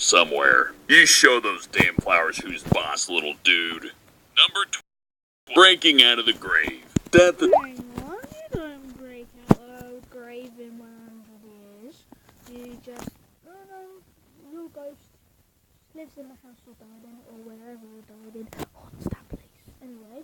somewhere. You show those damn flowers who's boss, little dude. Number 12. Breaking out of the grave. Death. Hang on, you don't break out of grave in wherever it is. You just, your ghost lives in the house or died in, or wherever you died in. Haunts that place. Anyway.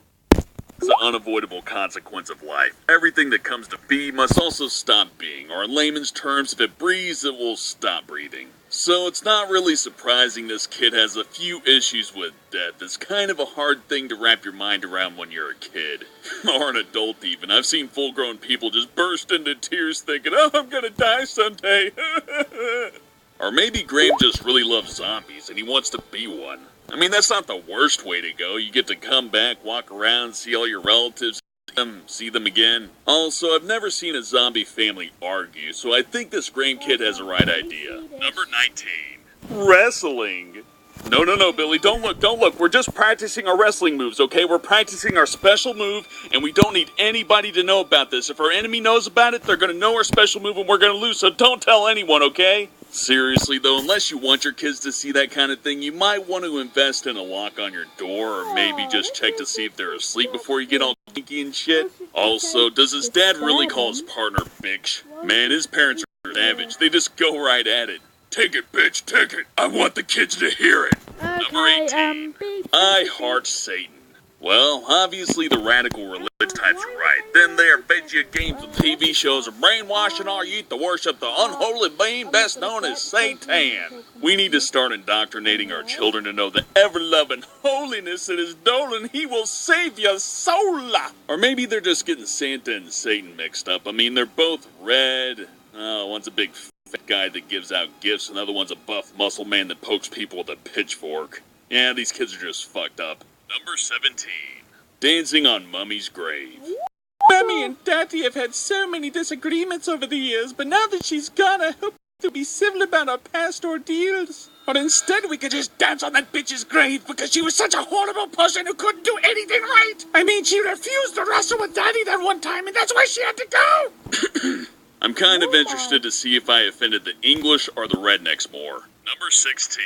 It's an unavoidable consequence of life. Everything that comes to be must also stop being, or in layman's terms, if it breathes, it will stop breathing. So it's not really surprising this kid has a few issues with death. It's kind of a hard thing to wrap your mind around when you're a kid. Or an adult even. I've seen full-grown people just burst into tears thinking, oh, I'm gonna die someday. Or maybe Graham just really loves zombies and he wants to be one. I mean, that's not the worst way to go. You get to come back, walk around, see all your relatives, see them again. Also, I've never seen a zombie family argue, so I think this Graham kid has the right idea. Number 19. Wrestling. No, Billy, don't look. We're just practicing our wrestling moves, okay? We're practicing our special move, and we don't need anybody to know about this. If our enemy knows about it, they're gonna know our special move and we're gonna lose, so don't tell anyone, okay? Seriously though, unless you want your kids to see that kind of thing, you might want to invest in a lock on your door, or maybe just check to see if they're asleep before you get all kinky and shit. Also, does his dad really call his partner bitch? Man, his parents are savage. They just go right at it. Take it, bitch, take it. I want the kids to hear it. Number 18. I heart Satan. Well, obviously the radical religious types are right. Then there are video games and TV shows are brainwashing our youth to worship the unholy being best known as Satan. We need to start indoctrinating our children to know the ever-loving holiness that is Dolan. He will save your soul. Or maybe they're just getting Santa and Satan mixed up. I mean, they're both red. One's a big fat guy that gives out gifts, and the other one's a buff muscle man that pokes people with a pitchfork. Yeah, these kids are just fucked up. Number 17. Dancing on Mummy's grave. Mummy and Daddy have had so many disagreements over the years, but now that she's gone, I hope to be civil about our past ordeals. Or instead we could just dance on that bitch's grave because she was such a horrible person who couldn't do anything right. I mean, she refused to wrestle with Daddy that one time, and that's why she had to go. I'm kind of interested to see if I offended the English or the rednecks more. Number 16.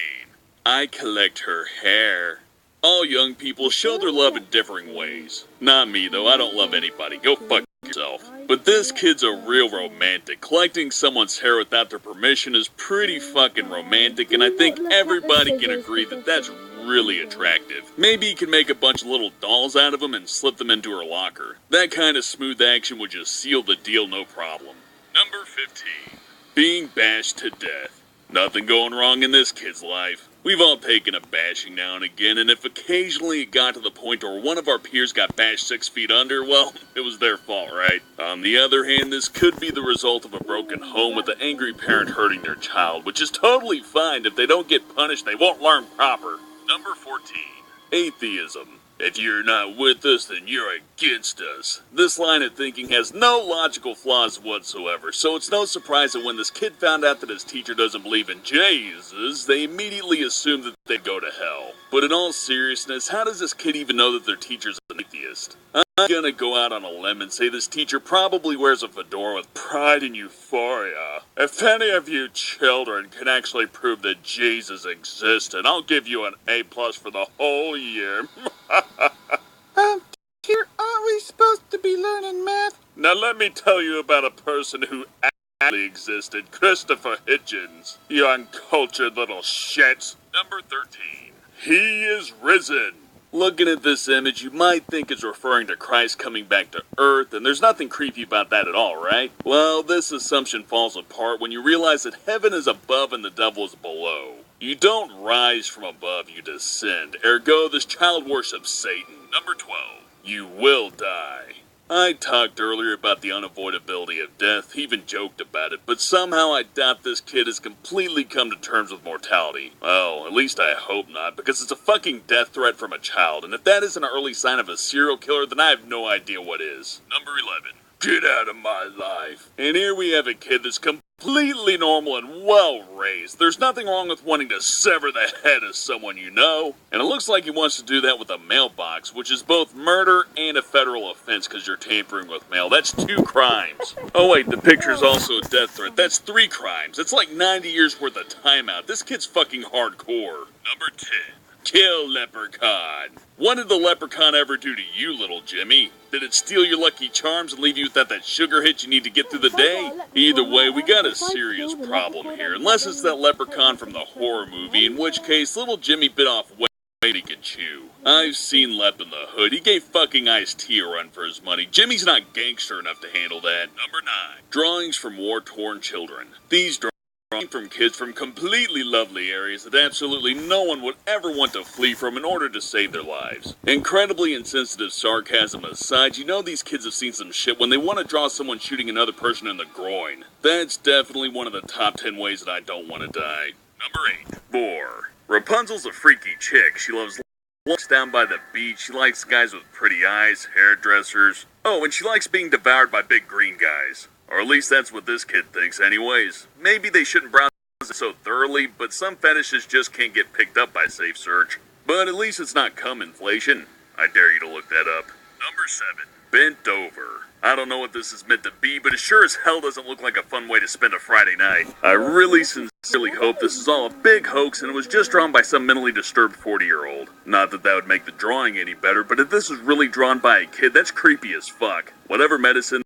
I collect her hair. All young people show their love in differing ways. Not me, though. I don't love anybody. Go fuck yourself. But this kid's a real romantic. Collecting someone's hair without their permission is pretty fucking romantic, and I think everybody can agree that that's really attractive. Maybe you can make a bunch of little dolls out of them and slip them into her locker. That kind of smooth action would just seal the deal, no problem. Number 15. Being bashed to death. Nothing going wrong in this kid's life. We've all taken a bashing now and again, and if occasionally it got to the point where one of our peers got bashed 6 feet under, well, it was their fault, right? On the other hand, this could be the result of a broken home with an angry parent hurting their child, which is totally fine. If they don't get punished, they won't learn proper. Number 14. Atheism. If you're not with us, then you're against us. This line of thinking has no logical flaws whatsoever, so it's no surprise that when this kid found out that his teacher doesn't believe in Jesus, they immediately assumed that they'd go to hell. But in all seriousness, how does this kid even know that their teacher's an atheist? I'm gonna go out on a limb and say this teacher probably wears a fedora with pride and euphoria. If any of you children can actually prove that Jesus existed, I'll give you an A+ for the whole year. Here, aren't we supposed to be learning math? Now let me tell you about a person who actually existed, Christopher Hitchens. You uncultured little shit. Number 13. He is risen. Looking at this image, you might think it's referring to Christ coming back to Earth, and there's nothing creepy about that at all, right? Well, this assumption falls apart when you realize that heaven is above and the devil is below. You don't rise from above, you descend. Ergo, this child worships Satan. Number 12. You will die. I talked earlier about the unavoidability of death, even joked about it, but somehow I doubt this kid has completely come to terms with mortality. Well, at least I hope not, because it's a fucking death threat from a child, and if that isn't an early sign of a serial killer, then I have no idea what is. Number 11. Get out of my life. life. And here we have a kid that's completely normal and well-raised. There's nothing wrong with wanting to sever the head of someone you know. And it looks like he wants to do that with a mailbox, which is both murder and a federal offense because you're tampering with mail. That's 2 crimes. Oh wait, the picture's also a death threat. That's 3 crimes. It's like 90 years worth of timeout. This kid's fucking hardcore. Number 10. Kill Leprechaun. What did the Leprechaun ever do to you, little Jimmy? Did it steal your Lucky Charms and leave you without that sugar hit you need to get through the day? Either way, we got a serious problem here. Unless it's that Leprechaun from the horror movie, in which case little Jimmy bit off way he could chew. I've seen Lep in the Hood. He gave fucking Ice-T a run for his money. Jimmy's not gangster enough to handle that. Number 9. Drawings from war-torn children. These drawings from kids from completely lovely areas that absolutely no one would ever want to flee from in order to save their lives. Incredibly insensitive sarcasm aside, you know these kids have seen some shit when they want to draw someone shooting another person in the groin. That's definitely one of the top 10 ways that I don't want to die. Number 8. Boar. Rapunzel's a freaky chick. She loves walks down by the beach. She likes guys with pretty eyes, hairdressers. Oh, and she likes being devoured by big green guys. Or at least that's what this kid thinks anyways. Maybe they shouldn't browse it so thoroughly, but some fetishes just can't get picked up by safe search. But at least it's not cum inflation. I dare you to look that up. Number 7. Bent over. I don't know what this is meant to be, but it sure as hell doesn't look like a fun way to spend a Friday night. I really sincerely hope this is all a big hoax and it was just drawn by some mentally disturbed 40-year-old. Not that that would make the drawing any better, but if this was really drawn by a kid, that's creepy as fuck. Whatever medicine,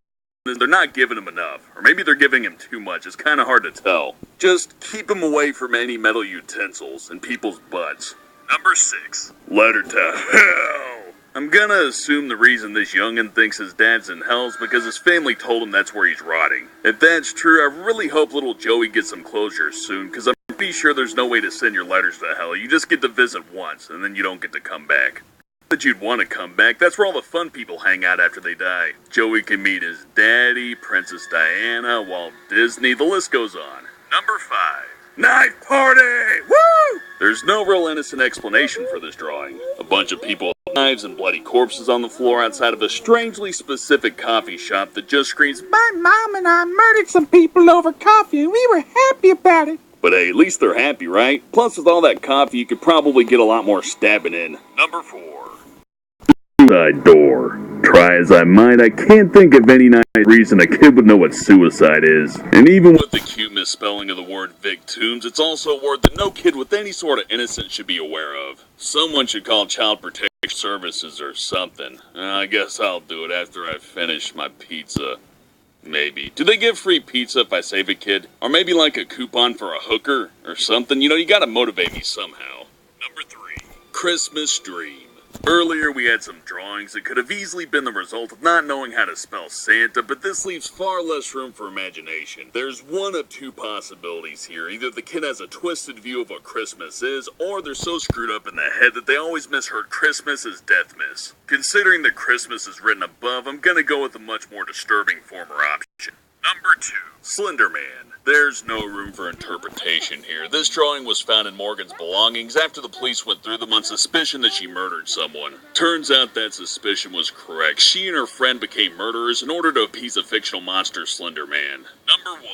they're not giving him enough. Or maybe they're giving him too much. It's kind of hard to tell. Just keep him away from any metal utensils and people's butts. Number 6. Letter to hell. I'm gonna assume the reason this youngin' thinks his dad's in hell is because his family told him that's where he's rotting. If that's true, I really hope little Joey gets some closure soon, because I'm pretty sure there's no way to send your letters to hell. You just get to visit once, and then you don't get to come back. That you'd want to come back. That's where all the fun people hang out after they die. Joey can meet his daddy, Princess Diana, Walt Disney, the list goes on. Number 5. Knife party! Woo! There's no real innocent explanation for this drawing. A bunch of people with knives and bloody corpses on the floor outside of a strangely specific coffee shop that just screams, My mom and I murdered some people over coffee and we were happy about it. but hey, at least they're happy, right? Plus, with all that coffee, you could probably get a lot more stabbing in. Number 4. Suicide door. Try as I might, I can't think of any nice reason a kid would know what suicide is. And even with the cute misspelling of the word victims, it's also a word that no kid with any sort of innocence should be aware of. Someone should call Child Protection Services or something. I guess I'll do it after I finish my pizza. Maybe. Do they give free pizza if I save a kid? Or maybe like a coupon for a hooker or something? You know, you gotta motivate me somehow. Number 3. Christmas Dream. Earlier we had some drawings that could have easily been the result of not knowing how to spell Santa, but this leaves far less room for imagination. There's one of 2 possibilities here. Either the kid has a twisted view of what Christmas is, or they're so screwed up in the head that they always misheard Christmas as Deathmas. Considering that Christmas is written above, I'm gonna go with a much more disturbing former option. Number 2. Slender Man. There's no room for interpretation here. This drawing was found in Morgan's belongings after the police went through them on suspicion that she murdered someone. Turns out that suspicion was correct. She and her friend became murderers in order to appease a fictional monster, Slender Man. Number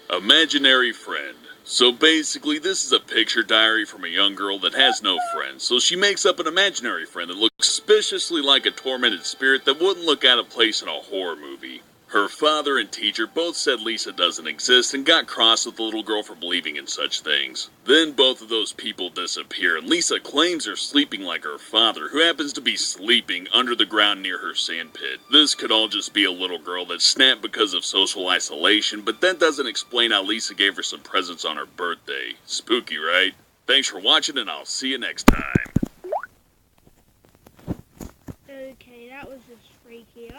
1. Imaginary Friend. So basically, this is a picture diary from a young girl that has no friends, so she makes up an imaginary friend that looks suspiciously like a tormented spirit that wouldn't look out of place in a horror movie. Her father and teacher both said Lisa doesn't exist and got cross with the little girl for believing in such things. Then both of those people disappear, and Lisa claims they're sleeping like her father, who happens to be sleeping under the ground near her sandpit. This could all just be a little girl that snapped because of social isolation, but that doesn't explain how Lisa gave her some presents on her birthday. Spooky, right? Thanks for watching, and I'll see you next time. Okay, that was just freaky.